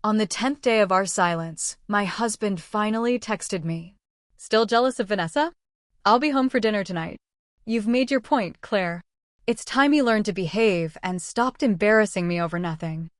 On the 10th day of our silence, my husband finally texted me. Still jealous of Vanessa? I'll be home for dinner tonight. You've made your point, Claire. It's time you learned to behave and stopped embarrassing me over nothing.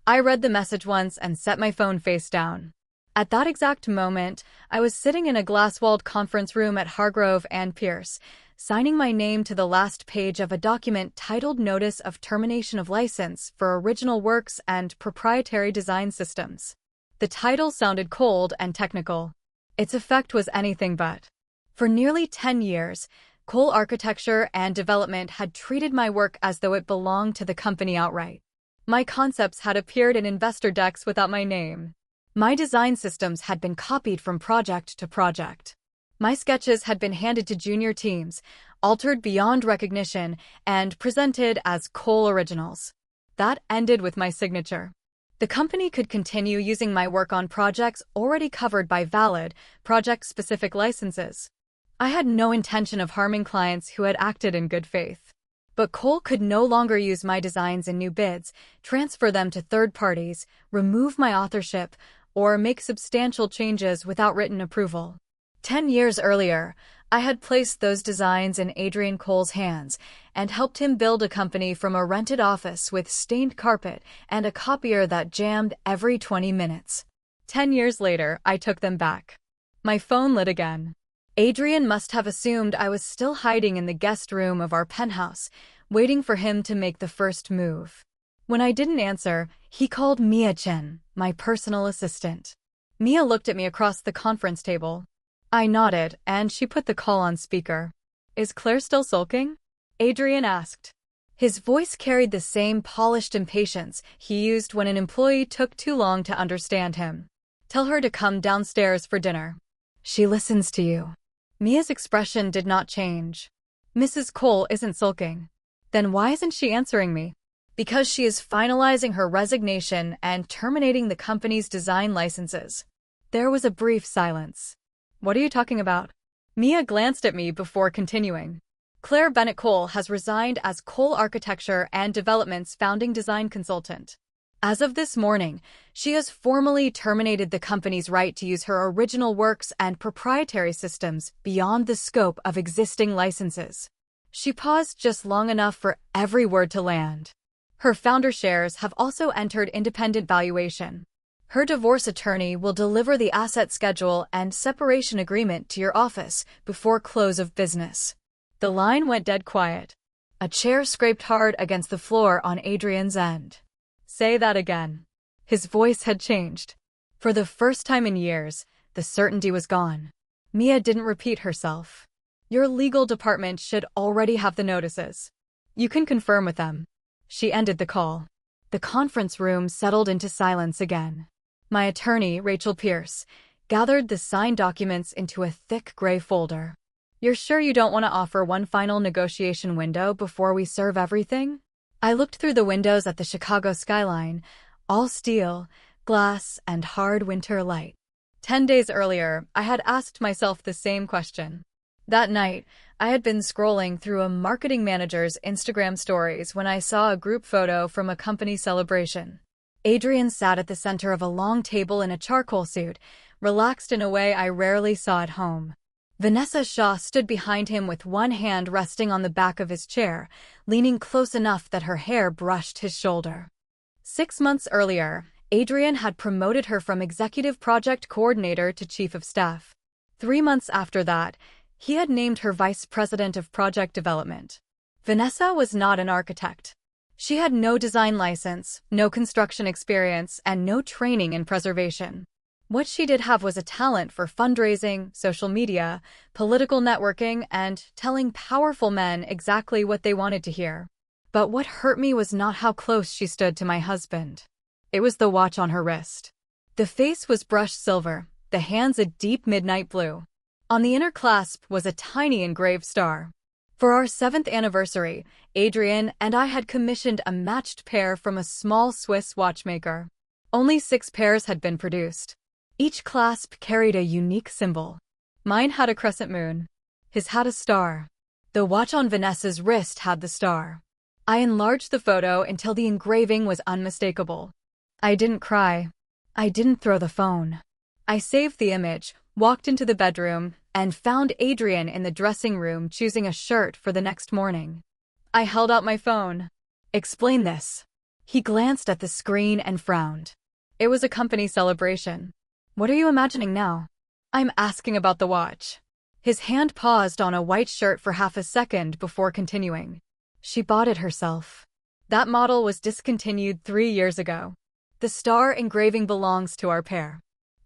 I read the message once and set my phone face down. At that exact moment, I was sitting in a glass-walled conference room at Hargrove and Pierce, signing my name to the last page of a document titled Notice of Termination of License for Original Works and Proprietary Design Systems. The title sounded cold and technical. Its effect was anything but. For nearly 10 years, Cole Architecture and Development had treated my work as though it belonged to the company outright. My concepts had appeared in investor decks without my name. My design systems had been copied from project to project. My sketches had been handed to junior teams, altered beyond recognition, and presented as Cole Originals. That ended with my signature. The company could continue using my work on projects already covered by valid, project-specific licenses. I had no intention of harming clients who had acted in good faith. But Cole could no longer use my designs in new bids, transfer them to third parties, remove my authorship, or make substantial changes without written approval. 10 years earlier, I had placed those designs in Adrian Cole's hands and helped him build a company from a rented office with stained carpet and a copier that jammed every 20 minutes. 10 years later, I took them back. My phone lit again. Adrian must have assumed I was still hiding in the guest room of our penthouse, waiting for him to make the first move. When I didn't answer, he called Mia Chen, my personal assistant. Mia looked at me across the conference table. I nodded, and she put the call on speaker. Is Claire still sulking? Adrian asked. His voice carried the same polished impatience he used when an employee took too long to understand him. Tell her to come downstairs for dinner. She listens to you. Mia's expression did not change. Mrs. Cole isn't sulking. Then why isn't she answering me? Because she is finalizing her resignation and terminating the company's design licenses. There was a brief silence. What are you talking about? Mia glanced at me before continuing. Claire Bennett Cole has resigned as Cole Architecture and Development's founding design consultant. As of this morning, she has formally terminated the company's right to use her original works and proprietary systems beyond the scope of existing licenses. She paused just long enough for every word to land. Her founder shares have also entered independent valuation. Her divorce attorney will deliver the asset schedule and separation agreement to your office before close of business. The line went dead quiet. A chair scraped hard against the floor on Adrian's end. Say that again. His voice had changed. For the first time in years, the certainty was gone. Mia didn't repeat herself. Your legal department should already have the notices. You can confirm with them. She ended the call. The conference room settled into silence again. My attorney, Rachel Pierce, gathered the signed documents into a thick gray folder. You're sure you don't want to offer one final negotiation window before we serve everything? I looked through the windows at the Chicago skyline, all steel, glass, and hard winter light. 10 days earlier, I had asked myself the same question. That night, I had been scrolling through a marketing manager's Instagram stories when I saw a group photo from a company celebration. Adrian sat at the center of a long table in a charcoal suit, relaxed in a way I rarely saw at home. Vanessa Shaw stood behind him with one hand resting on the back of his chair, leaning close enough that her hair brushed his shoulder. 6 months earlier, Adrian had promoted her from executive project coordinator to chief of staff. 3 months after that, he had named her vice president of project development. Vanessa was not an architect. She had no design license, no construction experience, and no training in preservation. What she did have was a talent for fundraising, social media, political networking, and telling powerful men exactly what they wanted to hear. But what hurt me was not how close she stood to my husband. It was the watch on her wrist. The face was brushed silver, the hands a deep midnight blue. On the inner clasp was a tiny engraved star. For our 7th anniversary, Adrian and I had commissioned a matched pair from a small Swiss watchmaker. Only 6 pairs had been produced. Each clasp carried a unique symbol. Mine had a crescent moon. His had a star. The watch on Vanessa's wrist had the star. I enlarged the photo until the engraving was unmistakable. I didn't cry. I didn't throw the phone. I saved the image, walked into the bedroom, and found Adrian in the dressing room choosing a shirt for the next morning. I held out my phone. "Explain this." He glanced at the screen and frowned. "It was a company celebration." "What are you imagining now?" "I'm asking about the watch." His hand paused on a white shirt for half a second before continuing. "She bought it herself. That model was discontinued 3 years ago. The star engraving belongs to our pair."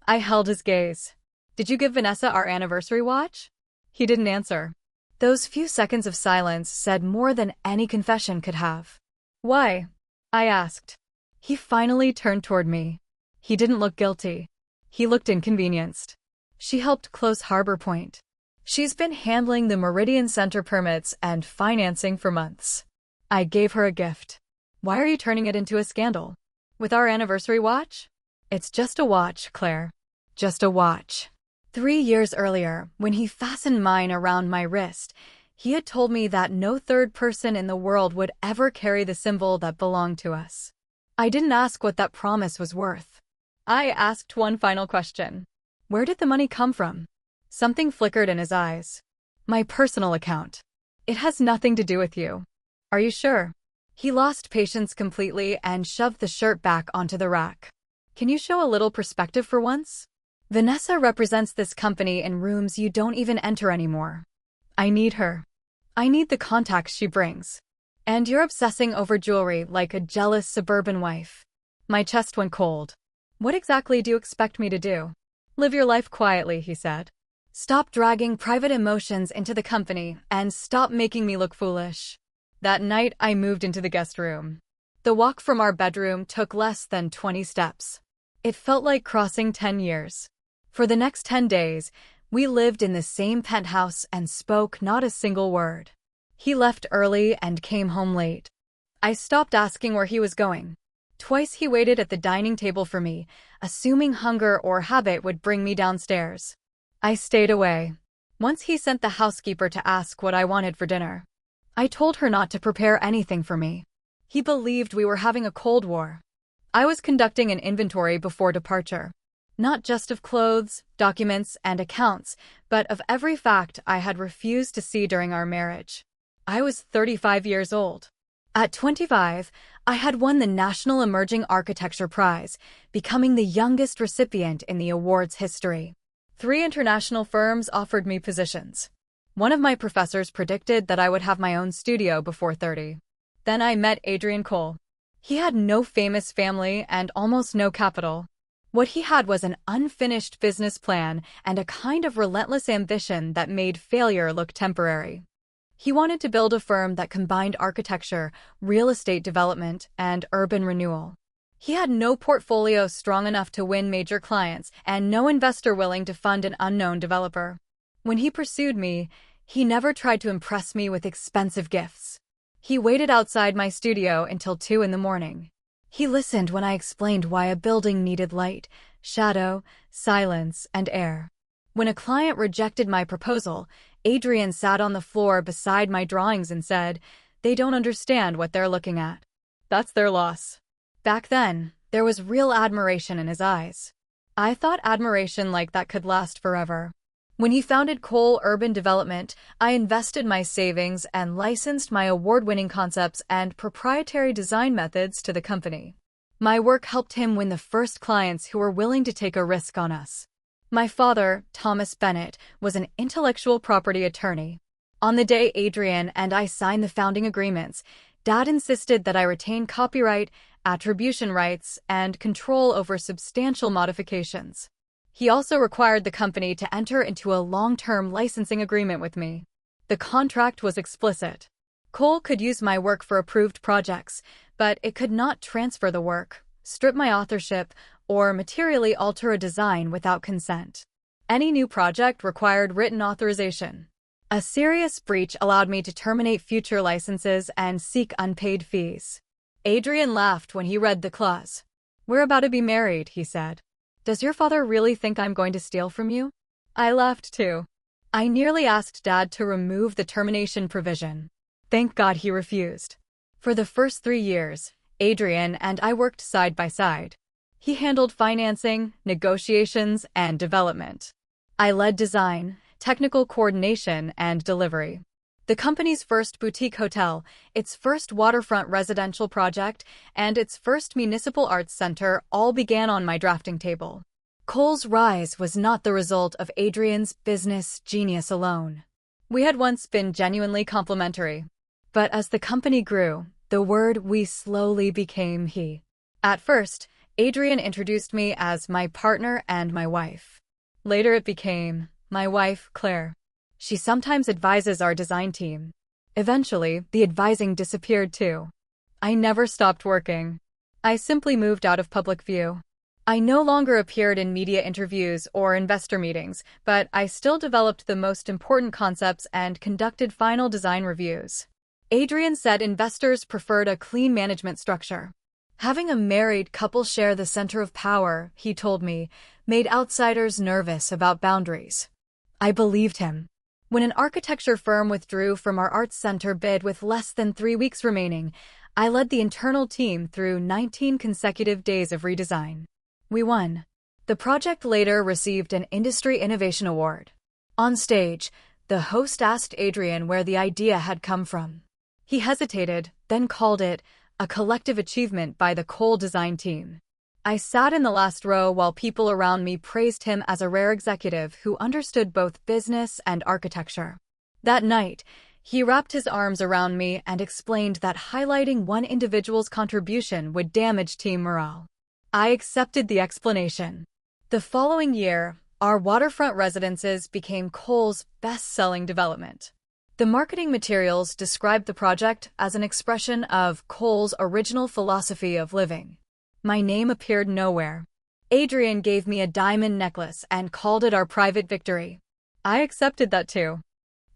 I held his gaze. "Did you give Vanessa our anniversary watch?" He didn't answer. Those few seconds of silence said more than any confession could have. "Why?" I asked. He finally turned toward me. He didn't look guilty. He looked inconvenienced. "She helped close Harbor Point. She's been handling the Meridian Center permits and financing for months. I gave her a gift." "Why are you turning it into a scandal?" "With our anniversary watch?" "It's just a watch, Claire. Just a watch." 3 years earlier, when he fastened mine around my wrist, he had told me that no third person in the world would ever carry the symbol that belonged to us. I didn't ask what that promise was worth. I asked one final question. "Where did the money come from?" Something flickered in his eyes. "My personal account. It has nothing to do with you." "Are you sure?" He lost patience completely and shoved the shirt back onto the rack. "Can you show a little perspective for once? Vanessa represents this company in rooms you don't even enter anymore. I need her. I need the contacts she brings. And you're obsessing over jewelry like a jealous suburban wife." My chest went cold. "What exactly do you expect me to do?" "Live your life quietly," he said. "Stop dragging private emotions into the company and stop making me look foolish." That night, I moved into the guest room. The walk from our bedroom took less than 20 steps. It felt like crossing 10 years. For the next 10 days, we lived in the same penthouse and spoke not a single word. He left early and came home late. I stopped asking where he was going. Twice he waited at the dining table for me, assuming hunger or habit would bring me downstairs. I stayed away. Once he sent the housekeeper to ask what I wanted for dinner. I told her not to prepare anything for me. He believed we were having a Cold War. I was conducting an inventory before departure. Not just of clothes, documents, and accounts, but of every fact I had refused to see during our marriage. I was 35 years old. At 25, I had won the National Emerging Architecture Prize, becoming the youngest recipient in the award's history. 3 international firms offered me positions. One of my professors predicted that I would have my own studio before 30. Then I met Adrian Cole. He had no famous family and almost no capital. What he had was an unfinished business plan and a kind of relentless ambition that made failure look temporary. He wanted to build a firm that combined architecture, real estate development, and urban renewal. He had no portfolio strong enough to win major clients and no investor willing to fund an unknown developer. When he pursued me, he never tried to impress me with expensive gifts. He waited outside my studio until 2 in the morning. He listened when I explained why a building needed light, shadow, silence, and air. When a client rejected my proposal, Adrian sat on the floor beside my drawings and said, "They don't understand what they're looking at. That's their loss." Back then, there was real admiration in his eyes. I thought admiration like that could last forever. When he founded Cole Urban Development, I invested my savings and licensed my award-winning concepts and proprietary design methods to the company. My work helped him win the first clients who were willing to take a risk on us. My father, Thomas Bennett, was an intellectual property attorney. On the day Adrian and I signed the founding agreements, Dad insisted that I retain copyright, attribution rights, and control over substantial modifications. He also required the company to enter into a long-term licensing agreement with me. The contract was explicit. Cole could use my work for approved projects, but it could not transfer the work, strip my authorship, or materially alter a design without consent. Any new project required written authorization. A serious breach allowed me to terminate future licenses and seek unpaid fees. Adrian laughed when he read the clause. "We're about to be married," he said. "Does your father really think I'm going to steal from you?" I laughed too. I nearly asked Dad to remove the termination provision. Thank God he refused. For the first 3 years, Adrian and I worked side by side. He handled financing, negotiations, and development. I led design, technical coordination, and delivery. The company's first boutique hotel, its first waterfront residential project, and its first municipal arts center all began on my drafting table. Cole's rise was not the result of Adrian's business genius alone. We had once been genuinely complementary. But as the company grew, the word "we" slowly became "he." At first, Adrian introduced me as my partner and my wife. Later it became my wife, Claire. She sometimes advises our design team. Eventually, the advising disappeared too. I never stopped working. I simply moved out of public view. I no longer appeared in media interviews or investor meetings, but I still developed the most important concepts and conducted final design reviews. Adrian said investors preferred a clean management structure. Having a married couple share the center of power, he told me, made outsiders nervous about boundaries. I believed him. When an architecture firm withdrew from our arts center bid with less than 3 weeks remaining, I led the internal team through 19 consecutive days of redesign. We won. The project later received an Industry Innovation Award. On stage, the host asked Adrian where the idea had come from. He hesitated, then called it a collective achievement by the Cole design team. I sat in the last row while people around me praised him as a rare executive who understood both business and architecture. That night, he wrapped his arms around me and explained that highlighting one individual's contribution would damage team morale. I accepted the explanation. The following year, our waterfront residences became Cole's best-selling development. The marketing materials described the project as an expression of Cole's original philosophy of living. My name appeared nowhere. Adrian gave me a diamond necklace and called it our private victory. I accepted that too.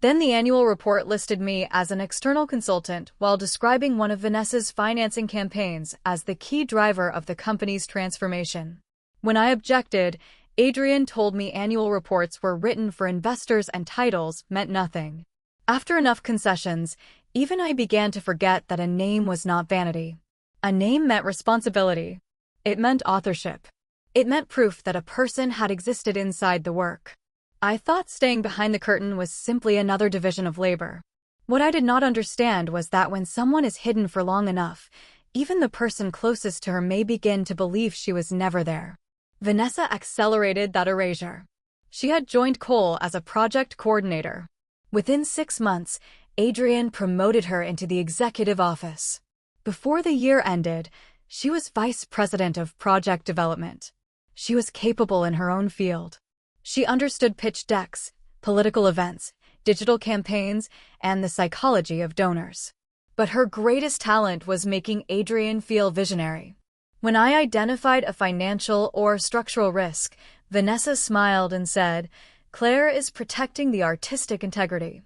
Then the annual report listed me as an external consultant while describing one of Vanessa's financing campaigns as the key driver of the company's transformation. When I objected, Adrian told me annual reports were written for investors and titles meant nothing. After enough concessions, even I began to forget that a name was not vanity. A name meant responsibility. It meant authorship. It meant proof that a person had existed inside the work. I thought staying behind the curtain was simply another division of labor. What I did not understand was that when someone is hidden for long enough, even the person closest to her may begin to believe she was never there. Vanessa accelerated that erasure. She had joined Cole as a project coordinator. Within 6 months, Adrian promoted her into the executive office. Before the year ended, she was vice president of project development. She was capable in her own field. She understood pitch decks, political events, digital campaigns, and the psychology of donors. But her greatest talent was making Adrian feel visionary. When I identified a financial or structural risk, Vanessa smiled and said, "Claire is protecting the artistic integrity.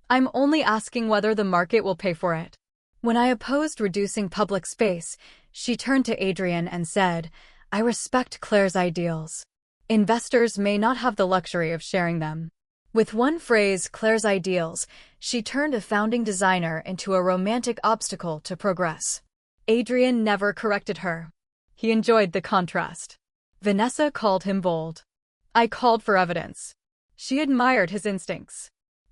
I'm only asking whether the market will pay for it." When I opposed reducing public space, she turned to Adrian and said, "I respect Claire's ideals. Investors may not have the luxury of sharing them." With one phrase, Claire's ideals, she turned a founding designer into a romantic obstacle to progress. Adrian never corrected her. He enjoyed the contrast. Vanessa called him bold. I called for evidence. She admired his instincts.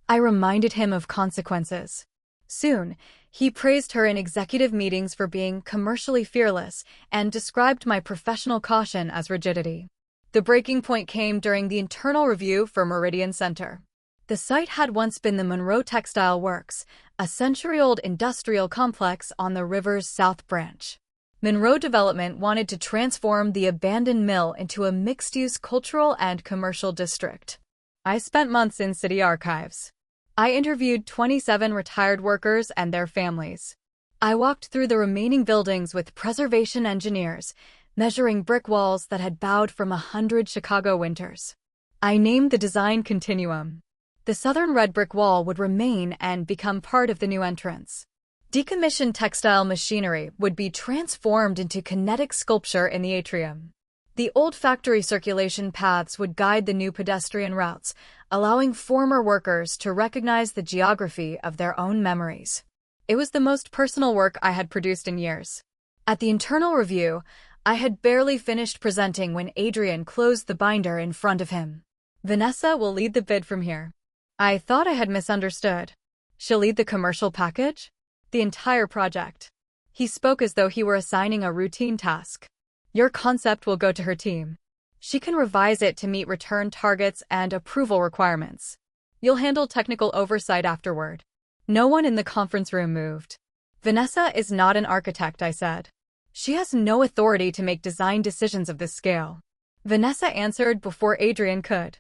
I reminded him of consequences. Soon, he praised her in executive meetings for being commercially fearless and described my professional caution as rigidity. The breaking point came during the internal review for Meridian Center. The site had once been the Monroe Textile Works, a century-old industrial complex on the river's South Branch. Monroe Development wanted to transform the abandoned mill into a mixed-use cultural and commercial district. I spent months in city archives. I interviewed 27 retired workers and their families. I walked through the remaining buildings with preservation engineers, measuring brick walls that had bowed from 100 Chicago winters. I named the design continuum. The southern red brick wall would remain and become part of the new entrance. Decommissioned textile machinery would be transformed into kinetic sculpture in the atrium. The old factory circulation paths would guide the new pedestrian routes, allowing former workers to recognize the geography of their own memories. It was the most personal work I had produced in years. At the internal review, I had barely finished presenting when Adrian closed the binder in front of him. Vanessa will lead the bid from here. I thought I had misunderstood. She'll lead the commercial package? The entire project. He spoke as though he were assigning a routine task. Your concept will go to her team. She can revise it to meet return targets and approval requirements. You'll handle technical oversight afterward. No one in the conference room moved. Vanessa is not an architect, I said. She has no authority to make design decisions of this scale. Vanessa answered before Adrian could.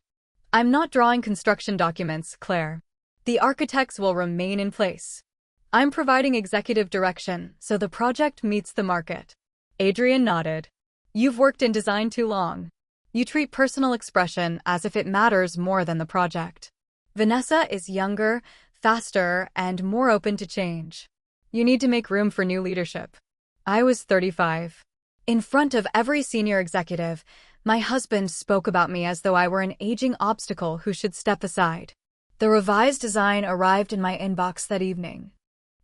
I'm not drawing construction documents, Claire. The architects will remain in place. I'm providing executive direction, so the project meets the market. Adrian nodded. You've worked in design too long. You treat personal expression as if it matters more than the project. Vanessa is younger, faster, and more open to change. You need to make room for new leadership. I was 35. In front of every senior executive, my husband spoke about me as though I were an aging obstacle who should step aside. The revised design arrived in my inbox that evening.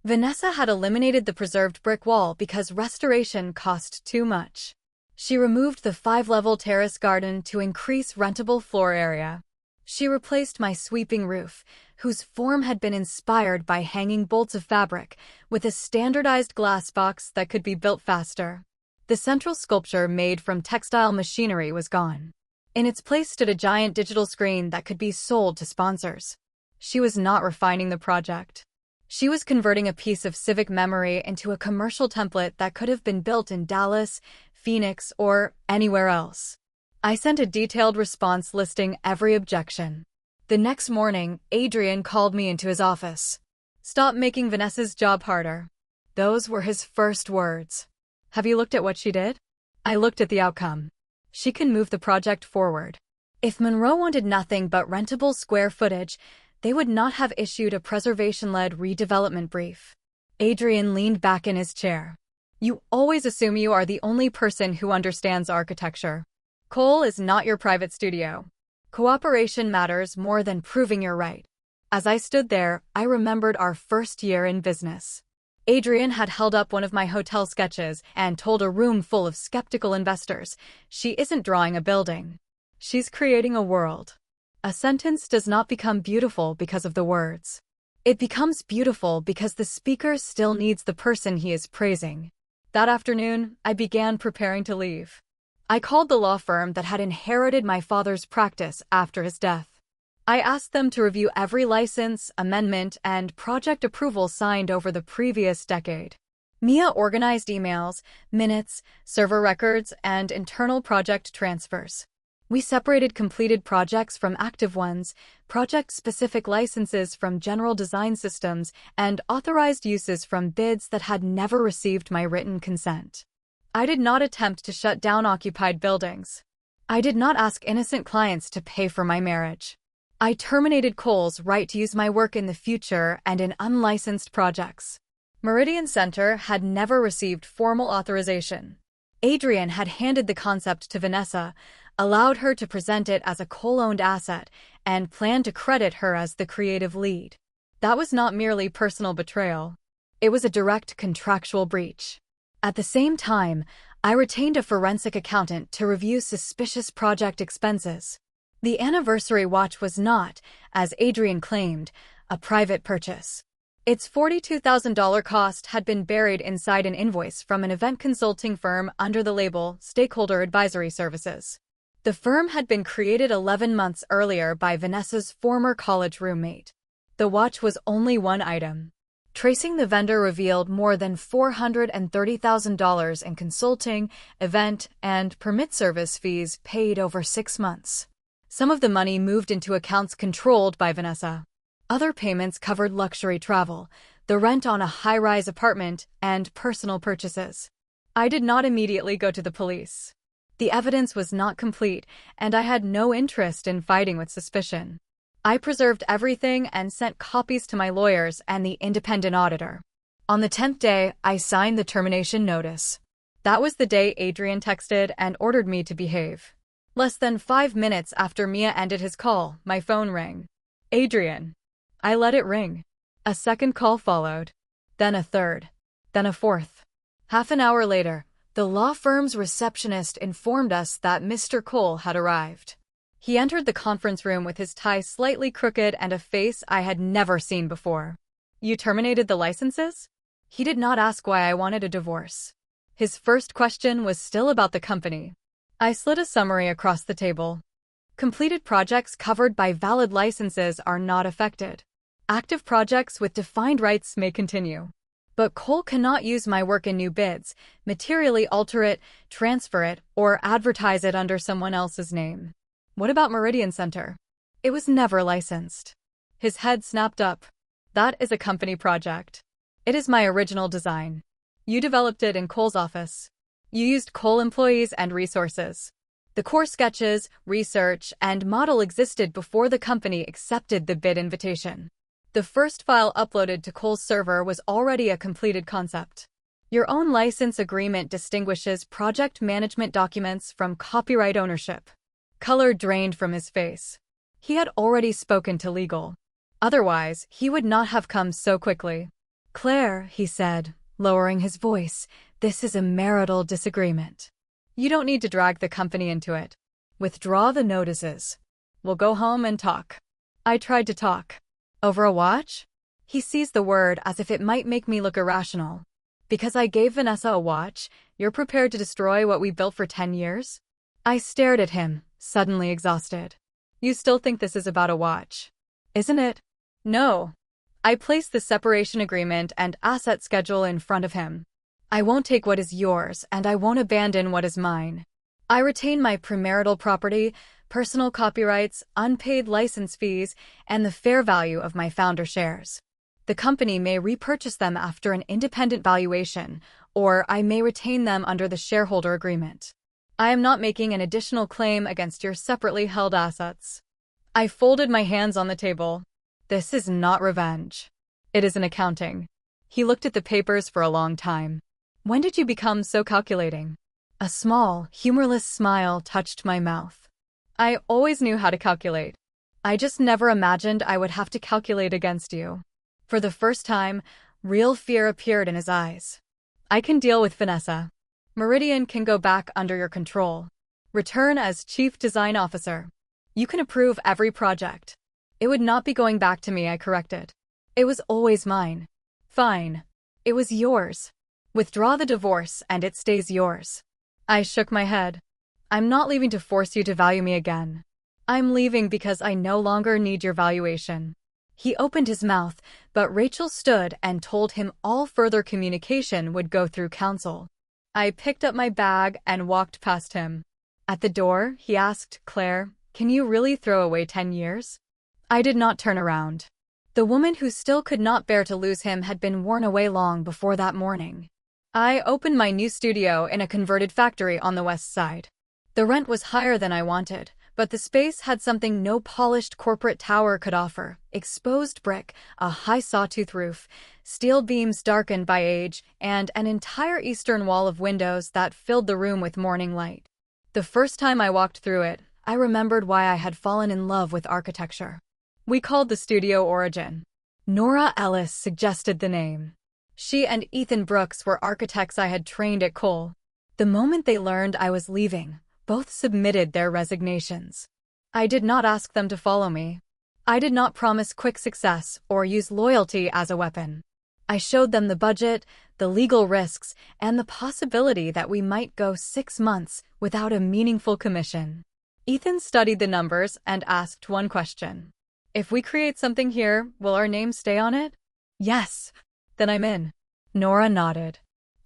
Vanessa had eliminated the preserved brick wall because restoration cost too much. She removed the 5-level terrace garden to increase rentable floor area. She replaced my sweeping roof, whose form had been inspired by hanging bolts of fabric, with a standardized glass box that could be built faster. The central sculpture made from textile machinery was gone. In its place stood a giant digital screen that could be sold to sponsors. She was not refining the project. She was converting a piece of civic memory into a commercial template that could have been built in Dallas, Phoenix, or anywhere else. I sent a detailed response listing every objection. The next morning, Adrian called me into his office. Stop making Vanessa's job harder. Those were his first words. Have you looked at what she did? I looked at the outcome. She can move the project forward. If Monroe wanted nothing but rentable square footage, they would not have issued a preservation-led redevelopment brief. Adrian leaned back in his chair. You always assume you are the only person who understands architecture. Cole is not your private studio. Cooperation matters more than proving you're right. As I stood there, I remembered our first year in business. Adrian had held up one of my hotel sketches and told a room full of skeptical investors, she isn't drawing a building. She's creating a world. A sentence does not become beautiful because of the words. It becomes beautiful because the speaker still needs the person he is praising. That afternoon, I began preparing to leave. I called the law firm that had inherited my father's practice after his death. I asked them to review every license, amendment, and project approval signed over the previous decade. Mia organized emails, minutes, server records, and internal project transfers. We separated completed projects from active ones, project-specific licenses from general design systems, and authorized uses from bids that had never received my written consent. I did not attempt to shut down occupied buildings. I did not ask innocent clients to pay for my marriage. I terminated Cole's right to use my work in the future and in unlicensed projects. Meridian Center had never received formal authorization. Adrian had handed the concept to Vanessa, allowed her to present it as a Cole-owned asset, and planned to credit her as the creative lead. That was not merely personal betrayal. It was a direct contractual breach. At the same time, I retained a forensic accountant to review suspicious project expenses. The anniversary watch was not, as Adrian claimed, a private purchase. Its $42,000 cost had been buried inside an invoice from an event consulting firm under the label Stakeholder Advisory Services. The firm had been created 11 months earlier by Vanessa's former college roommate. The watch was only one item. Tracing the vendor revealed more than $430,000 in consulting, event, and permit service fees paid over 6 months. Some of the money moved into accounts controlled by Vanessa. Other payments covered luxury travel, the rent on a high-rise apartment, and personal purchases. I did not immediately go to the police. The evidence was not complete, and I had no interest in fighting with suspicion. I preserved everything and sent copies to my lawyers and the independent auditor. On the 10th day, I signed the termination notice. That was the day Adrian texted and ordered me to behave. Less than 5 minutes after Mia ended his call, my phone rang. Adrian. I let it ring. A second call followed. Then a third. Then a fourth. Half an hour later, The law firm's receptionist informed us that Mr. Cole had arrived. He entered the conference room with his tie slightly crooked and a face I had never seen before. "You terminated the licenses?" He did not ask why I wanted a divorce. His first question was still about the company. I slid a summary across the table. Completed projects covered by valid licenses are not affected. Active projects with defined rights may continue. But Cole cannot use my work in new bids, materially alter it, transfer it, or advertise it under someone else's name. What about Meridian Center? It was never licensed. His head snapped up. That is a company project. It is my original design. You developed it in Cole's office. You used Cole employees and resources. The core sketches, research, and model existed before the company accepted the bid invitation. The first file uploaded to Cole's server was already a completed concept. Your own license agreement distinguishes project management documents from copyright ownership. Color drained from his face. He had already spoken to legal. Otherwise, he would not have come so quickly. "Claire," he said, lowering his voice, "this is a marital disagreement. You don't need to drag the company into it. Withdraw the notices. We'll go home and talk." I tried to talk. "Over a watch?" He seized the word as if it might make me look irrational. "Because I gave Vanessa a watch, you're prepared to destroy what we built for 10 years? I stared at him, suddenly exhausted. "You still think this is about a watch, isn't it?" "No." I placed the separation agreement and asset schedule in front of him. "I won't take what is yours, and I won't abandon what is mine. I retain my premarital property, personal copyrights, unpaid license fees, and the fair value of my founder shares. The company may repurchase them after an independent valuation, or I may retain them under the shareholder agreement. I am not making an additional claim against your separately held assets." I folded my hands on the table. "This is not revenge. It is an accounting." He looked at the papers for a long time. "When did you become so calculating?" A small, humorless smile touched my mouth. "I always knew how to calculate. I just never imagined I would have to calculate against you." For the first time, real fear appeared in his eyes. "I can deal with Vanessa. Meridian can go back under your control. Return as Chief Design Officer. You can approve every project." "It would not be going back to me," I corrected. "It was always mine." "Fine. It was yours. Withdraw the divorce and it stays yours." I shook my head. "I'm not leaving to force you to value me again. I'm leaving because I no longer need your valuation." He opened his mouth, but Rachel stood and told him all further communication would go through counsel. I picked up my bag and walked past him. At the door, he asked, "Claire, can you really throw away 10 years?" I did not turn around. The woman who still could not bear to lose him had been worn away long before that morning. I opened my new studio in a converted factory on the west side. The rent was higher than I wanted, but the space had something no polished corporate tower could offer: exposed brick, a high sawtooth roof, steel beams darkened by age, and an entire eastern wall of windows that filled the room with morning light. The first time I walked through it, I remembered why I had fallen in love with architecture. We called the studio Origin. Nora Ellis suggested the name. She and Ethan Brooks were architects I had trained at Cole. The moment they learned I was leaving, both submitted their resignations. I did not ask them to follow me. I did not promise quick success or use loyalty as a weapon. I showed them the budget, the legal risks, and the possibility that we might go 6 months without a meaningful commission. Ethan studied the numbers and asked one question. "If we create something here, will our name stay on it?" "Yes." "Then I'm in." Nora nodded.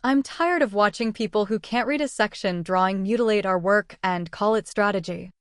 "I'm tired of watching people who can't read a section drawing mutilate our work and call it strategy."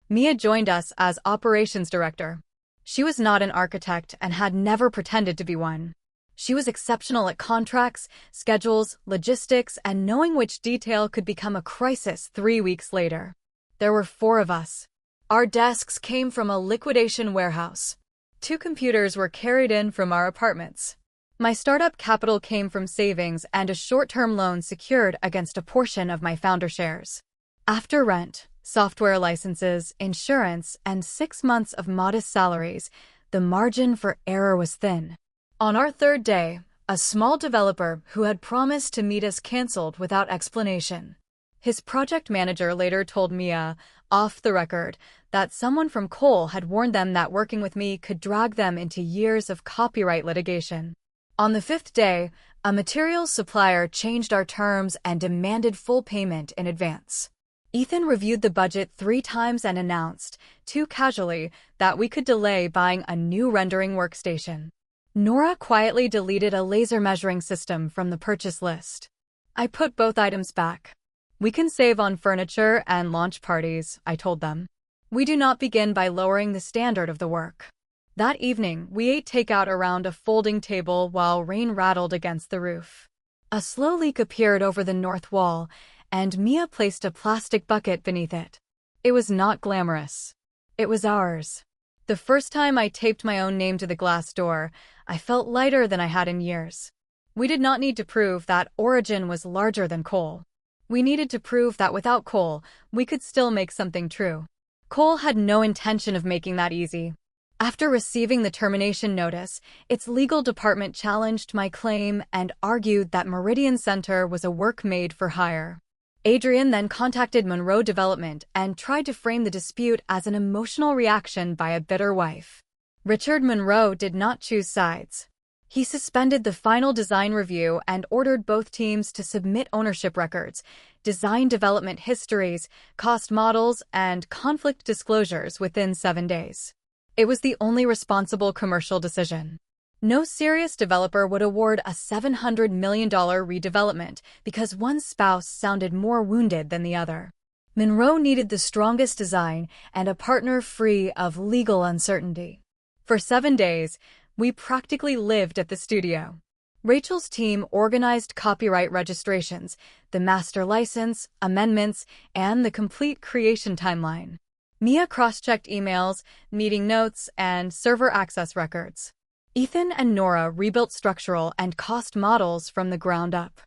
Mia joined us as operations director. She was not an architect and had never pretended to be one. She was exceptional at contracts, schedules, logistics, and knowing which detail could become a crisis 3 weeks later. There were 4 of us. Our desks came from a liquidation warehouse. 2 computers were carried in from our apartments. My startup capital came from savings and a short-term loan secured against a portion of my founder shares. After rent, software licenses, insurance, and 6 months of modest salaries, the margin for error was thin. On our 3rd day, A small developer who had promised to meet us canceled without explanation. His project manager later told Mia, off the record, that someone from Cole had warned them that working with me could drag them into years of copyright litigation. On the fifth day, a materials supplier changed our terms and demanded full payment in advance. Ethan reviewed the budget 3 times and announced, too casually, that we could delay buying a new rendering workstation. Nora quietly deleted a laser measuring system from the purchase list. I put both items back. We can save on furniture and launch parties, I told them. We do not begin by lowering the standard of the work. That evening, we ate takeout around a folding table while rain rattled against the roof. A slow leak appeared over the north wall, and Mia placed a plastic bucket beneath it. It was not glamorous. It was ours. The first time I taped my own name to the glass door, I felt lighter than I had in years. We did not need to prove that Origin was larger than Cole. We needed to prove that without Cole, we could still make something true. Cole had no intention of making that easy. After receiving the termination notice, its legal department challenged my claim and argued that Meridian Center was a work made for hire. Adrian then contacted Monroe Development and tried to frame the dispute as an emotional reaction by a bitter wife. Richard Monroe did not choose sides. He suspended the final design review and ordered both teams to submit ownership records, design development histories, cost models, and conflict disclosures within 7 days. It was the only responsible commercial decision. No serious developer would award a $700 million redevelopment because one spouse sounded more wounded than the other. Monroe needed the strongest design and a partner free of legal uncertainty. For 7 days, we practically lived at the studio. Rachel's team organized copyright registrations, the master license, amendments, and the complete creation timeline. Mia cross-checked emails, meeting notes, and server access records. Ethan and Nora rebuilt structural and cost models from the ground up.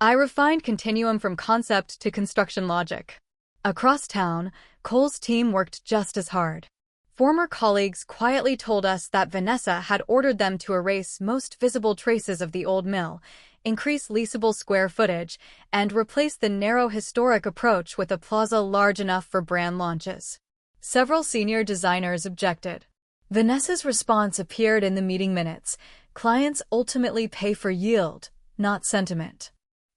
I refined Continuum from concept to construction logic. Across town, Cole's team worked just as hard. Former colleagues quietly told us that Vanessa had ordered them to erase most visible traces of the old mill, increase leasable square footage, and replace the narrow historic approach with a plaza large enough for brand launches. Several senior designers objected. Vanessa's response appeared in the meeting minutes. Clients ultimately pay for yield, not sentiment.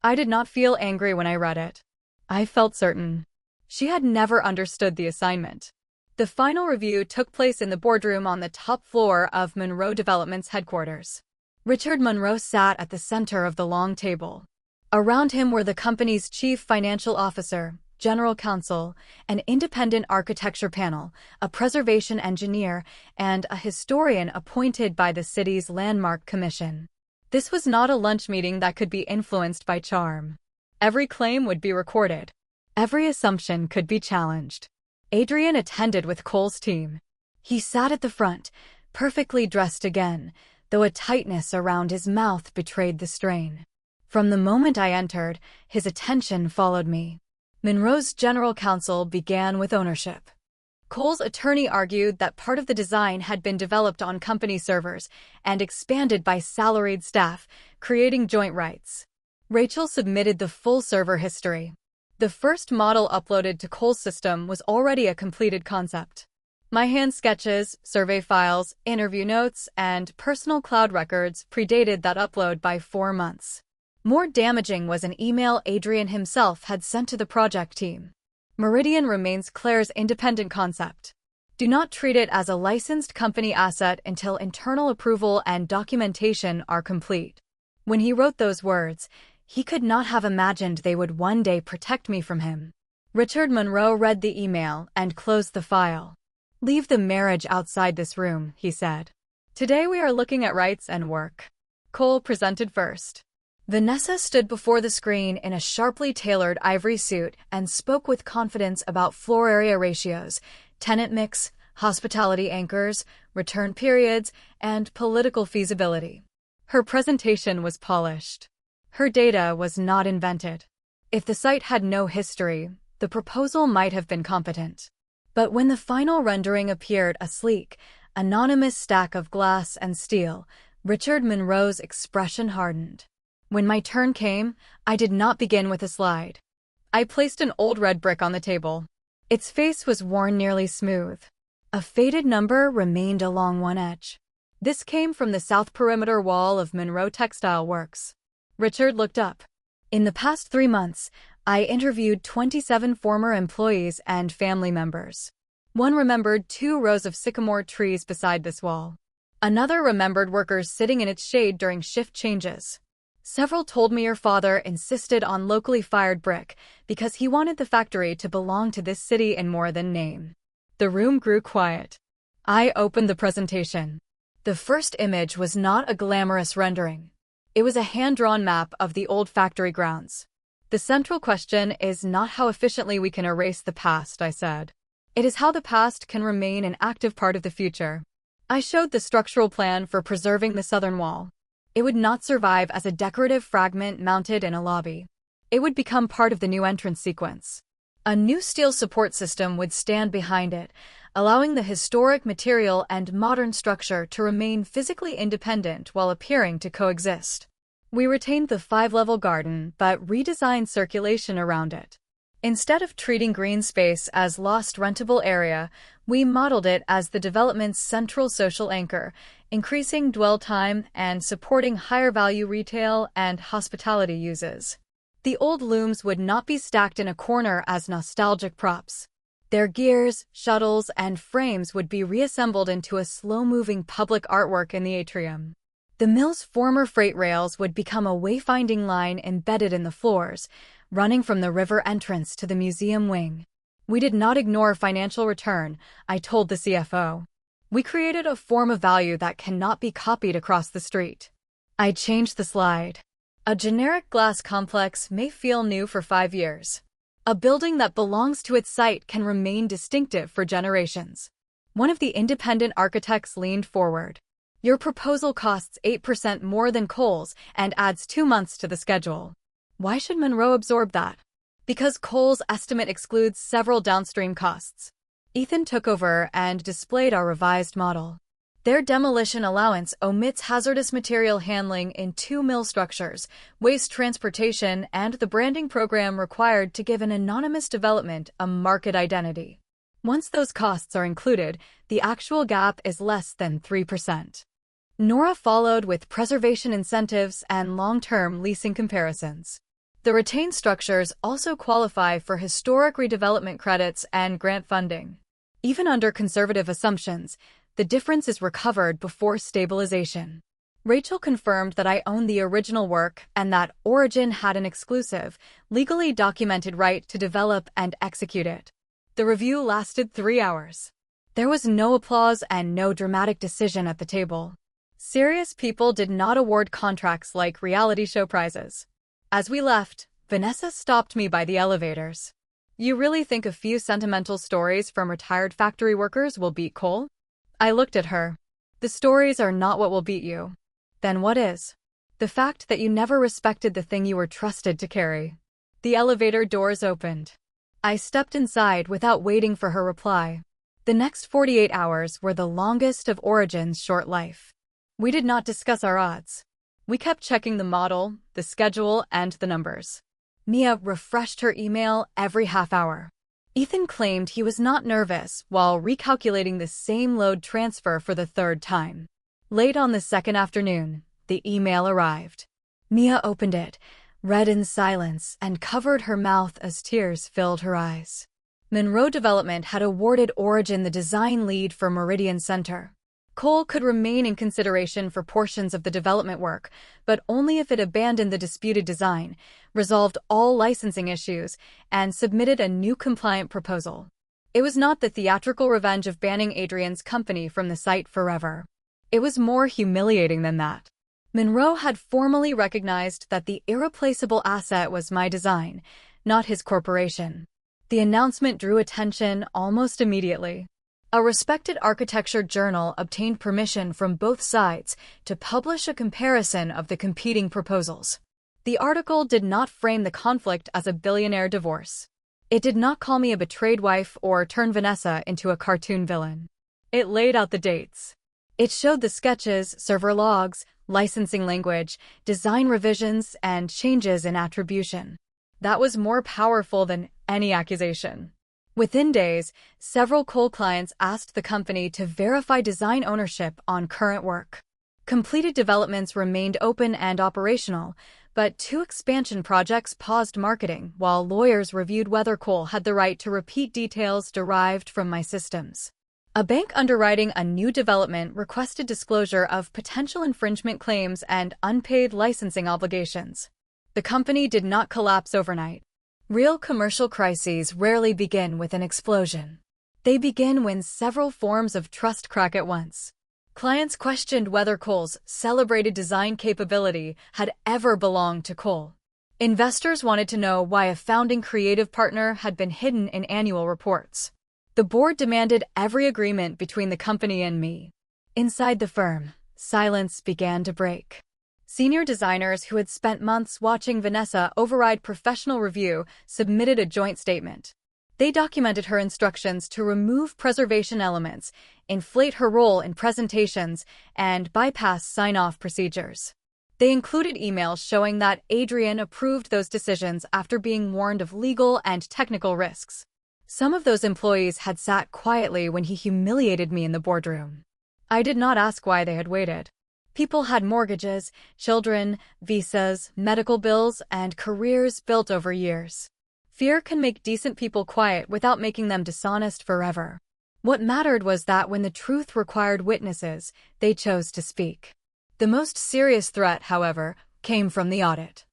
I did not feel angry when I read it. I felt certain. She had never understood the assignment. The final review took place in the boardroom on the top floor of Monroe Development's headquarters. Richard Monroe sat at the center of the long table. Around him were the company's chief financial officer, general counsel, an independent architecture panel, a preservation engineer, and a historian appointed by the city's landmark commission. This was not a lunch meeting that could be influenced by charm. Every claim would be recorded. Every assumption could be challenged. Adrian attended with Cole's team. He sat at the front, perfectly dressed again, though a tightness around his mouth betrayed the strain. From the moment I entered, his attention followed me. Monroe's general counsel began with ownership. Cole's attorney argued that part of the design had been developed on company servers and expanded by salaried staff, creating joint rights. Rachel submitted the full server history. The first model uploaded to Cole's system was already a completed concept. My hand sketches, survey files, interview notes, and personal cloud records predated that upload by 4 months. More damaging was an email Adrian himself had sent to the project team. Meridian remains Claire's independent concept. Do not treat it as a licensed company asset until internal approval and documentation are complete. When he wrote those words, he could not have imagined they would one day protect me from him. Richard Monroe read the email and closed the file. "Leave the marriage outside this room," he said. "Today we are looking at rights and work." Cole presented first. Vanessa stood before the screen in a sharply tailored ivory suit and spoke with confidence about floor area ratios, tenant mix, hospitality anchors, return periods, and political feasibility. Her presentation was polished. Her data was not invented. If the site had no history, the proposal might have been competent. But when the final rendering appeared a sleek, anonymous stack of glass and steel, Richard Monroe's expression hardened. When my turn came, I did not begin with a slide. I placed an old red brick on the table. Its face was worn nearly smooth. A faded number remained along one edge. This came from the south perimeter wall of Monroe Textile Works. Richard looked up. In the past 3 months, I interviewed 27 former employees and family members. One remembered 2 rows of sycamore trees beside this wall. Another remembered workers sitting in its shade during shift changes. Several told me your father insisted on locally fired brick because he wanted the factory to belong to this city in more than name. The room grew quiet. I opened the presentation. The first image was not a glamorous rendering. It was a hand-drawn map of the old factory grounds. The central question is not how efficiently we can erase the past, I said. It is how the past can remain an active part of the future. I showed the structural plan for preserving the southern wall. It would not survive as a decorative fragment mounted in a lobby. It would become part of the new entrance sequence. A new steel support system would stand behind it, allowing the historic material and modern structure to remain physically independent while appearing to coexist. We retained the 5-level garden but redesigned circulation around it. Instead of treating green space as lost rentable area, we modeled it as the development's central social anchor, increasing dwell time and supporting higher-value retail and hospitality uses. The old looms would not be stacked in a corner as nostalgic props. Their gears, shuttles, and frames would be reassembled into a slow-moving public artwork in the atrium. The mill's former freight rails would become a wayfinding line embedded in the floors, running from the river entrance to the museum wing. We did not ignore financial return, I told the CFO. We created a form of value that cannot be copied across the street. I changed the slide. A generic glass complex may feel new for 5 years. A building that belongs to its site can remain distinctive for generations. One of the independent architects leaned forward. Your proposal costs 8% more than Kohl's and adds 2 months to the schedule. Why should Monroe absorb that? Because Kohl's estimate excludes several downstream costs. Ethan took over and displayed our revised model. Their demolition allowance omits hazardous material handling in 2 mill structures, waste transportation, and the branding program required to give an anonymous development a market identity. Once those costs are included, the actual gap is less than 3%. Nora followed with preservation incentives and long-term leasing comparisons. The retained structures also qualify for historic redevelopment credits and grant funding. Even under conservative assumptions, the difference is recovered before stabilization. Rachel confirmed that I owned the original work and that Origin had an exclusive, legally documented right to develop and execute it. The review lasted 3 hours. There was no applause and no dramatic decision at the table. Serious people did not award contracts like reality show prizes. As we left, Vanessa stopped me by the elevators. You really think a few sentimental stories from retired factory workers will beat Kohl? I looked at her. The stories are not what will beat you. Then what is? The fact that you never respected the thing you were trusted to carry. The elevator doors opened. I stepped inside without waiting for her reply. The next 48 hours were the longest of Origin's short life. We did not discuss our odds. We kept checking the model, the schedule, and the numbers. Mia refreshed her email every half hour. Ethan claimed he was not nervous while recalculating the same load transfer for the 3rd time. Late on the 2nd afternoon, the email arrived. Mia opened it, read in silence, and covered her mouth as tears filled her eyes. Monroe Development had awarded Origin the design lead for Meridian Center. Kohl could remain in consideration for portions of the development work, but only if it abandoned the disputed design, resolved all licensing issues, and submitted a new compliant proposal. It was not the theatrical revenge of banning Adrian's company from the site forever. It was more humiliating than that. Monroe had formally recognized that the irreplaceable asset was my design, not his corporation. The announcement drew attention almost immediately. A respected architecture journal obtained permission from both sides to publish a comparison of the competing proposals. The article did not frame the conflict as a billionaire divorce. It did not call me a betrayed wife or turn Vanessa into a cartoon villain. It laid out the dates. It showed the sketches, server logs, licensing language, design revisions, and changes in attribution. That was more powerful than any accusation. Within days, several Cole clients asked the company to verify design ownership on current work. Completed developments remained open and operational, but 2 expansion projects paused marketing while lawyers reviewed whether Cole had the right to repeat details derived from my systems. A bank underwriting a new development requested disclosure of potential infringement claims and unpaid licensing obligations. The company did not collapse overnight. Real commercial crises rarely begin with an explosion. They begin when several forms of trust crack at once. Clients questioned whether Cole's celebrated design capability had ever belonged to Cole. Investors wanted to know why a founding creative partner had been hidden in annual reports. The board demanded every agreement between the company and me. Inside the firm, silence began to break. Senior designers who had spent months watching Vanessa override professional review submitted a joint statement. They documented her instructions to remove preservation elements, inflate her role in presentations, and bypass sign-off procedures. They included emails showing that Adrian approved those decisions after being warned of legal and technical risks. Some of those employees had sat quietly when he humiliated me in the boardroom. I did not ask why they had waited. People had mortgages, children, visas, medical bills, and careers built over years. Fear can make decent people quiet without making them dishonest forever. What mattered was that when the truth required witnesses, they chose to speak. The most serious threat, however, came from the audit.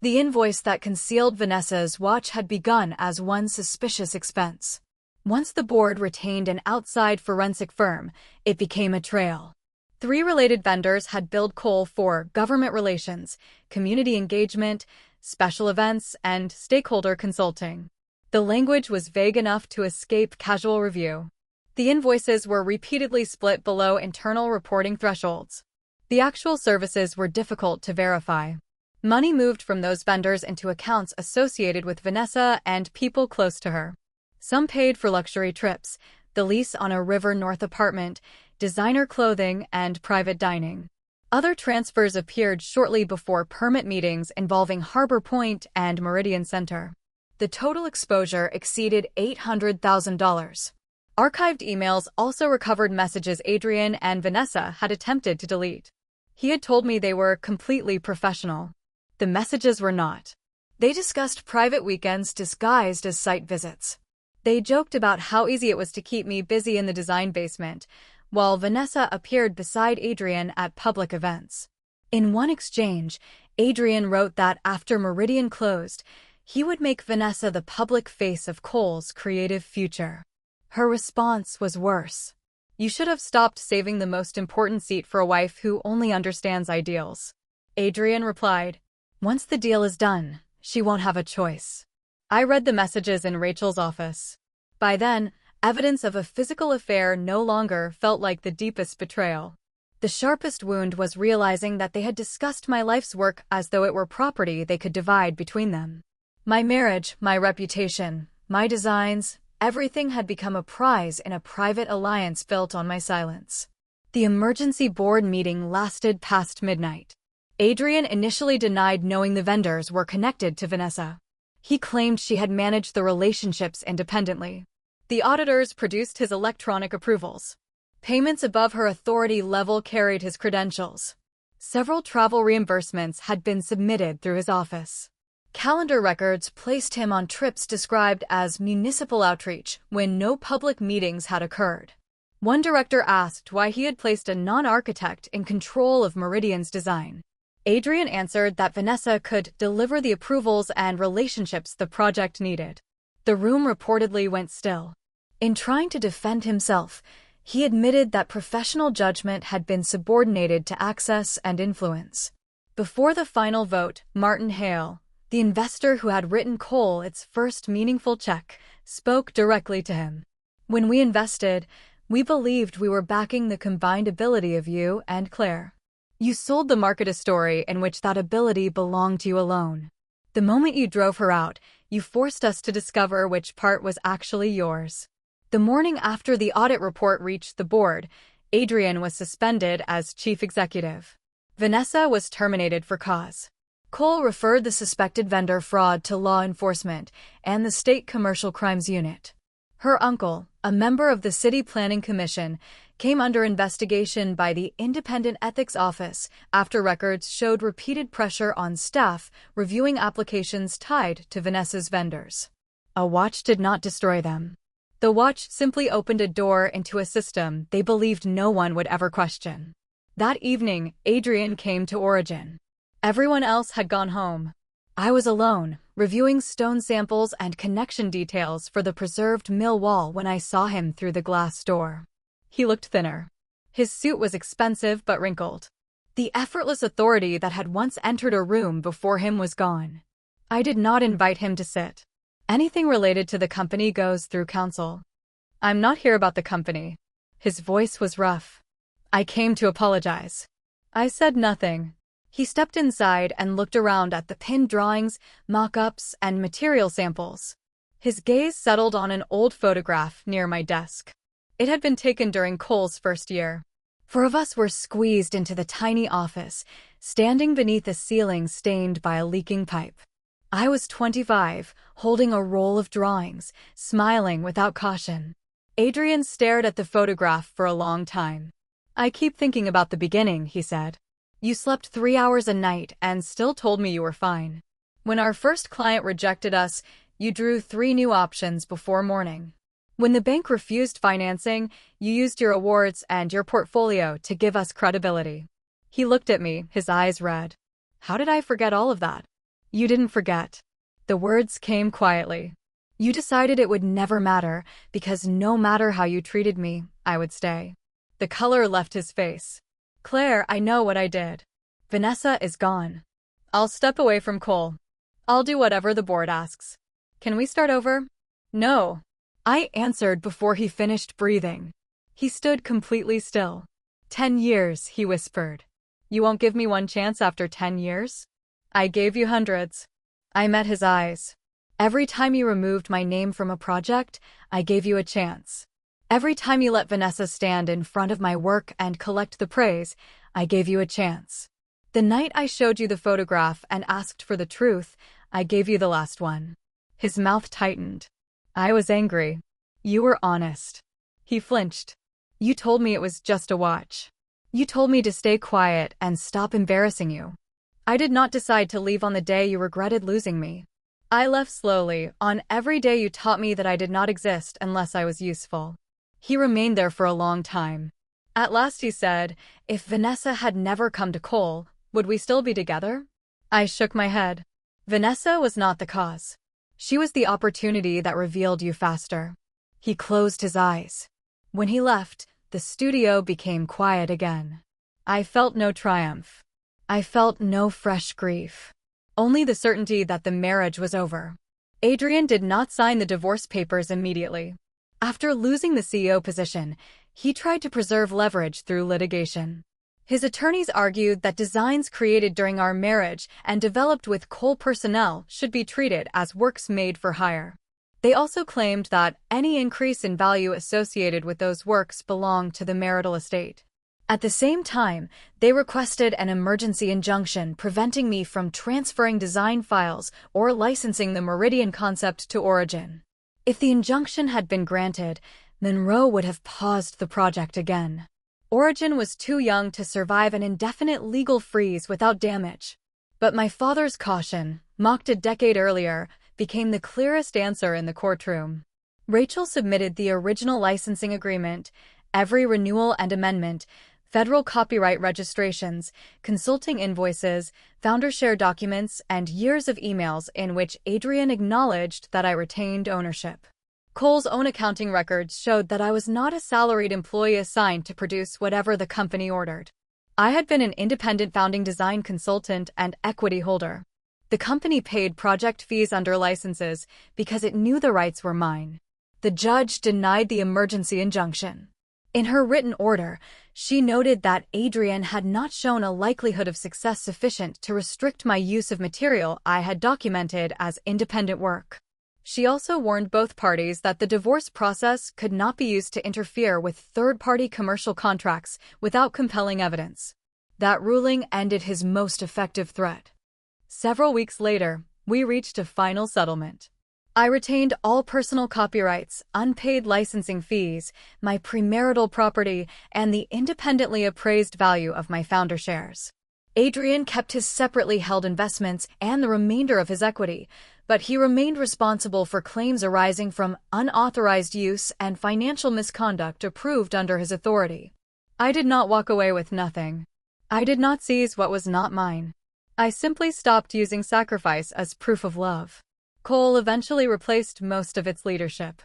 The invoice that concealed Vanessa's watch had begun as one suspicious expense. Once the board retained an outside forensic firm, it became a trail. 3 related vendors had billed Cole for government relations, community engagement, special events, and stakeholder consulting. The language was vague enough to escape casual review. The invoices were repeatedly split below internal reporting thresholds. The actual services were difficult to verify. Money moved from those vendors into accounts associated with Vanessa and people close to her. Some paid for luxury trips, the lease on a River North apartment, designer clothing, and private dining. Other transfers appeared shortly before permit meetings involving Harbor Point and Meridian Center. The total exposure exceeded $800,000. Archived emails also recovered messages Adrian and Vanessa had attempted to delete. He had told me they were completely professional. The messages were not. They discussed private weekends disguised as site visits. They joked about how easy it was to keep me busy in the design basement, while Vanessa appeared beside Adrian at public events. In one exchange, Adrian wrote that after Meridian closed, he would make Vanessa the public face of Cole's creative future. Her response was worse. "You should have stopped saving the most important seat for a wife who only understands ideals." Adrian replied, "Once the deal is done, she won't have a choice." I read the messages in Rachel's office. By then, evidence of a physical affair no longer felt like the deepest betrayal. The sharpest wound was realizing that they had discussed my life's work as though it were property they could divide between them. My marriage, my reputation, my designs, everything had become a prize in a private alliance built on my silence. The emergency board meeting lasted past midnight. Adrian initially denied knowing the vendors were connected to Vanessa. He claimed she had managed the relationships independently. The auditors produced his electronic approvals. Payments above her authority level carried his credentials. Several travel reimbursements had been submitted through his office. Calendar records placed him on trips described as municipal outreach when no public meetings had occurred. One director asked why he had placed a non-architect in control of Meridian's design. Adrian answered that Vanessa could deliver the approvals and relationships the project needed. The room reportedly went still. In trying to defend himself, he admitted that professional judgment had been subordinated to access and influence. Before the final vote, Martin Hale, the investor who had written Cole its first meaningful check, spoke directly to him. "When we invested, we believed we were backing the combined ability of you and Claire. You sold the market a story in which that ability belonged to you alone. The moment you drove her out, you forced us to discover which part was actually yours." The morning after the audit report reached the board, Adrian was suspended as chief executive. Vanessa was terminated for cause. Cole referred the suspected vendor fraud to law enforcement and the State Commercial Crimes Unit. Her uncle, a member of the City Planning Commission, came under investigation by the Independent Ethics Office after records showed repeated pressure on staff reviewing applications tied to Vanessa's vendors. A watch did not destroy them. The watch simply opened a door into a system they believed no one would ever question. That evening, Adrian came to Origin. Everyone else had gone home. I was alone, reviewing stone samples and connection details for the preserved mill wall when I saw him through the glass door. He looked thinner. His suit was expensive but wrinkled. The effortless authority that had once entered a room before him was gone. I did not invite him to sit. Anything related to the company goes through counsel. I'm not here about the company. His voice was rough. I came to apologize. I said nothing. He stepped inside and looked around at the pinned drawings, mock-ups, and material samples. His gaze settled on an old photograph near my desk. It had been taken during Cole's first year. Four of us were squeezed into the tiny office, standing beneath a ceiling stained by a leaking pipe. I was 25, holding a roll of drawings, smiling without caution. Adrian stared at the photograph for a long time. I keep thinking about the beginning, he said. You slept 3 hours a night and still told me you were fine. When our first client rejected us, you drew 3 new options before morning. When the bank refused financing, you used your awards and your portfolio to give us credibility. He looked at me, his eyes red. How did I forget all of that? You didn't forget. The words came quietly. You decided it would never matter, because no matter how you treated me, I would stay. The color left his face. Claire, I know what I did. Vanessa is gone. I'll step away from Cole. I'll do whatever the board asks. Can we start over? No. I answered before he finished breathing. He stood completely still. 10 years, he whispered. You won't give me one chance after 10 years? I gave you hundreds. I met his eyes. Every time you removed my name from a project, I gave you a chance. Every time you let Vanessa stand in front of my work and collect the praise, I gave you a chance. The night I showed you the photograph and asked for the truth, I gave you the last one. His mouth tightened. I was angry. You were honest. He flinched. You told me it was just a watch. You told me to stay quiet and stop embarrassing you. I did not decide to leave on the day you regretted losing me. I left slowly, on every day you taught me that I did not exist unless I was useful. He remained there for a long time. At last he said, if Vanessa had never come to Cole, would we still be together? I shook my head. Vanessa was not the cause. She was the opportunity that revealed you faster. He closed his eyes. When he left, the studio became quiet again. I felt no triumph. I felt no fresh grief. Only the certainty that the marriage was over. Adrian did not sign the divorce papers immediately. After losing the CEO position, he tried to preserve leverage through litigation. His attorneys argued that designs created during our marriage and developed with Cole personnel should be treated as works made for hire. They also claimed that any increase in value associated with those works belonged to the marital estate. At the same time, they requested an emergency injunction preventing me from transferring design files or licensing the Meridian concept to Origin. If the injunction had been granted, Monroe would have paused the project again. Origin was too young to survive an indefinite legal freeze without damage. But my father's caution, mocked a decade earlier, became the clearest answer in the courtroom. Rachel submitted the original licensing agreement, every renewal and amendment, federal copyright registrations, consulting invoices, founder share documents, and years of emails in which Adrian acknowledged that I retained ownership. Cole's own accounting records showed that I was not a salaried employee assigned to produce whatever the company ordered. I had been an independent founding design consultant and equity holder. The company paid project fees under licenses because it knew the rights were mine. The judge denied the emergency injunction. In her written order, she noted that Adrian had not shown a likelihood of success sufficient to restrict my use of material I had documented as independent work. She also warned both parties that the divorce process could not be used to interfere with third-party commercial contracts without compelling evidence. That ruling ended his most effective threat. Several weeks later, we reached a final settlement. I retained all personal copyrights, unpaid licensing fees, my premarital property, and the independently appraised value of my founder shares. Adrian kept his separately held investments and the remainder of his equity, but he remained responsible for claims arising from unauthorized use and financial misconduct approved under his authority. I did not walk away with nothing. I did not seize what was not mine. I simply stopped using sacrifice as proof of love. Cole eventually replaced most of its leadership.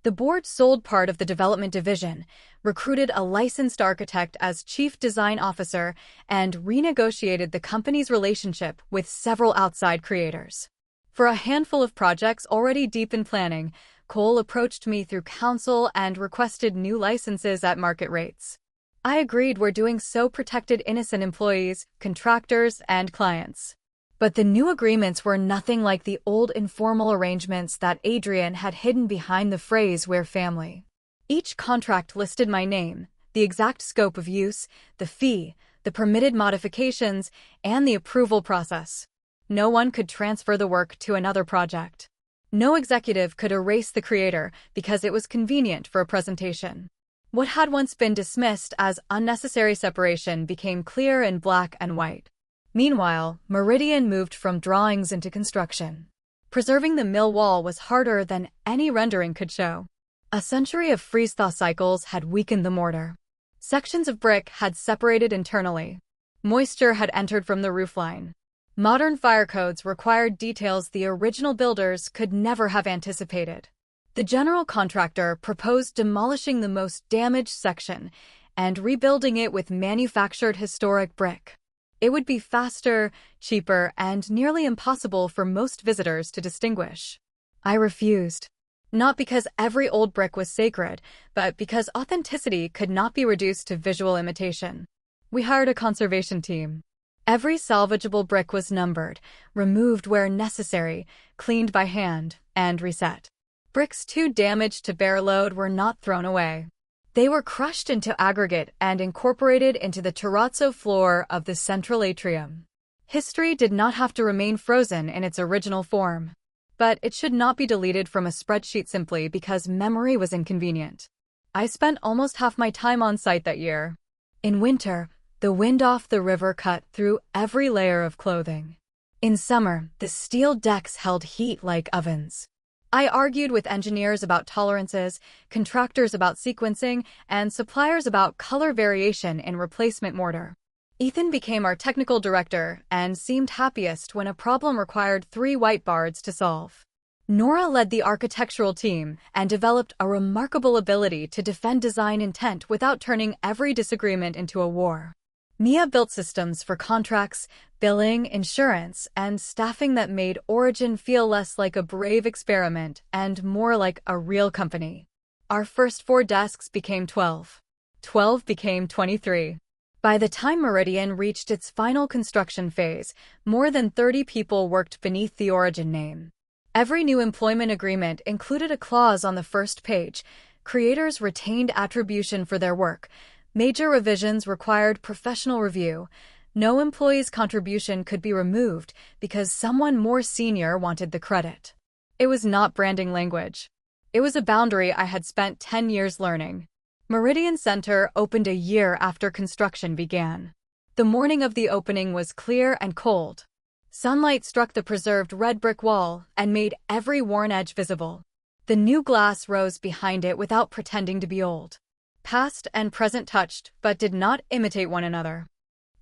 The board sold part of the development division, recruited a licensed architect as chief design officer, and renegotiated the company's relationship with several outside creators. For a handful of projects already deep in planning, Cole approached me through counsel and requested new licenses at market rates. I agreed. We're doing so protected innocent employees, contractors, and clients. But the new agreements were nothing like the old informal arrangements that Adrian had hidden behind the phrase "we're family." Each contract listed my name, the exact scope of use, the fee, the permitted modifications, and the approval process. No one could transfer the work to another project. No executive could erase the creator because it was convenient for a presentation. What had once been dismissed as unnecessary separation became clear in black and white. Meanwhile, Meridian moved from drawings into construction. Preserving the mill wall was harder than any rendering could show. A century of freeze-thaw cycles had weakened the mortar. Sections of brick had separated internally. Moisture had entered from the roofline. Modern fire codes required details the original builders could never have anticipated. The general contractor proposed demolishing the most damaged section and rebuilding it with manufactured historic brick. It would be faster, cheaper, and nearly impossible for most visitors to distinguish. I refused. Not because every old brick was sacred, but because authenticity could not be reduced to visual imitation. We hired a conservation team. Every salvageable brick was numbered, removed where necessary, cleaned by hand, and reset. Bricks too damaged to bear load were not thrown away. They were crushed into aggregate and incorporated into the terrazzo floor of the central atrium. History did not have to remain frozen in its original form. But it should not be deleted from a spreadsheet simply because memory was inconvenient. I spent almost half my time on site that year. In winter, the wind off the river cut through every layer of clothing. In summer, the steel decks held heat like ovens. I argued with engineers about tolerances, contractors about sequencing, and suppliers about color variation in replacement mortar. Ethan became our technical director and seemed happiest when a problem required 3 whiteboards to solve. Nora led the architectural team and developed a remarkable ability to defend design intent without turning every disagreement into a war. Mia built systems for contracts, billing, insurance, and staffing that made Origin feel less like a brave experiment and more like a real company. Our first 4 desks became 12. 12 became 23. By the time Meridian reached its final construction phase, more than 30 people worked beneath the Origin name. Every new employment agreement included a clause on the first page: creators retained attribution for their work. Major revisions required professional review. No employee's contribution could be removed because someone more senior wanted the credit. It was not branding language. It was a boundary I had spent 10 years learning. Meridian Center opened a year after construction began. The morning of the opening was clear and cold. Sunlight struck the preserved red brick wall and made every worn edge visible. The new glass rose behind it without pretending to be old. Past and present touched, but did not imitate one another.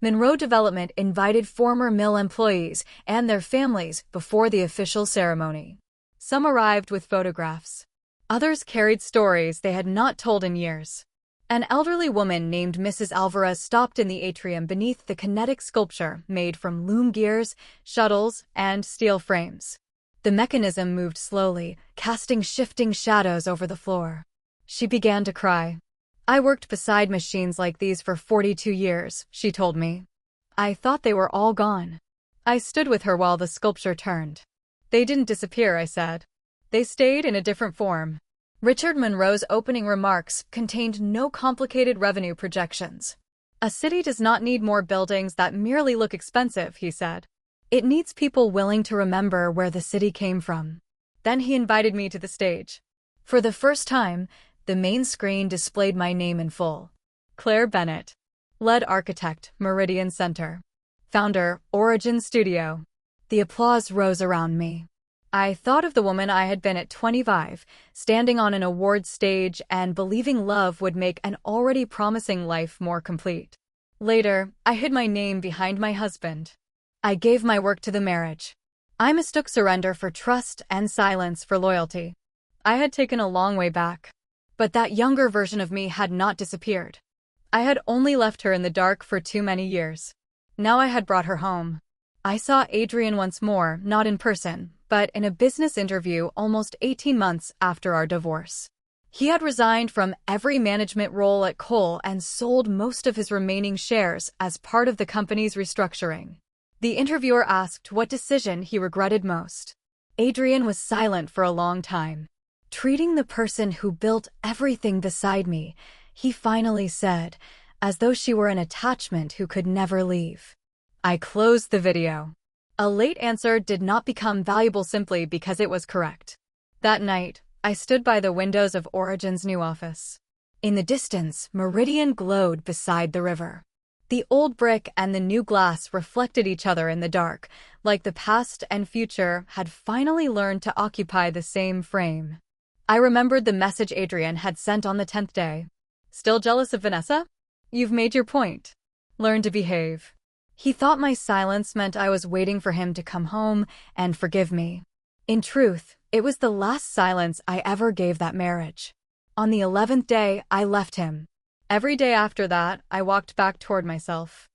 Monroe Development invited former mill employees and their families before the official ceremony. Some arrived with photographs. Others carried stories they had not told in years. An elderly woman named Mrs. Alvarez stopped in the atrium beneath the kinetic sculpture made from loom gears, shuttles, and steel frames. The mechanism moved slowly, casting shifting shadows over the floor. She began to cry. "I worked beside machines like these for 42 years, she told me. I thought they were all gone." I stood with her while the sculpture turned. "They didn't disappear," I said. "They stayed in a different form." Richard Monroe's opening remarks contained no complicated revenue projections. A city does not need more buildings that merely look expensive, he said. It needs people willing to remember where the city came from. Then he invited me to the stage. For the first time, the main screen displayed my name in full. Claire Bennett. Lead architect, Meridian Center. Founder, Origin Studio. The applause rose around me. I thought of the woman I had been at 25, standing on an awards stage and believing love would make an already promising life more complete. Later, I hid my name behind my husband. I gave my work to the marriage. I mistook surrender for trust and silence for loyalty. I had taken a long way back. But that younger version of me had not disappeared. I had only left her in the dark for too many years. Now I had brought her home. I saw Adrian once more, not in person, but in a business interview almost 18 months after our divorce. He had resigned from every management role at Cole and sold most of his remaining shares as part of the company's restructuring. The interviewer asked what decision he regretted most. Adrian was silent for a long time. Treating the person who built everything beside me, he finally said, as though she were an attachment who could never leave. I closed the video. A late answer did not become valuable simply because it was correct. That night, I stood by the windows of Origin's new office. In the distance, Meridian glowed beside the river. The old brick and the new glass reflected each other in the dark, like the past and future had finally learned to occupy the same frame. I remembered the message Adrian had sent on the 10th day. Still jealous of Vanessa? You've made your point. Learn to behave. He thought my silence meant I was waiting for him to come home and forgive me. In truth, it was the last silence I ever gave that marriage. On the 11th day, I left him. Every day after that, I walked back toward myself.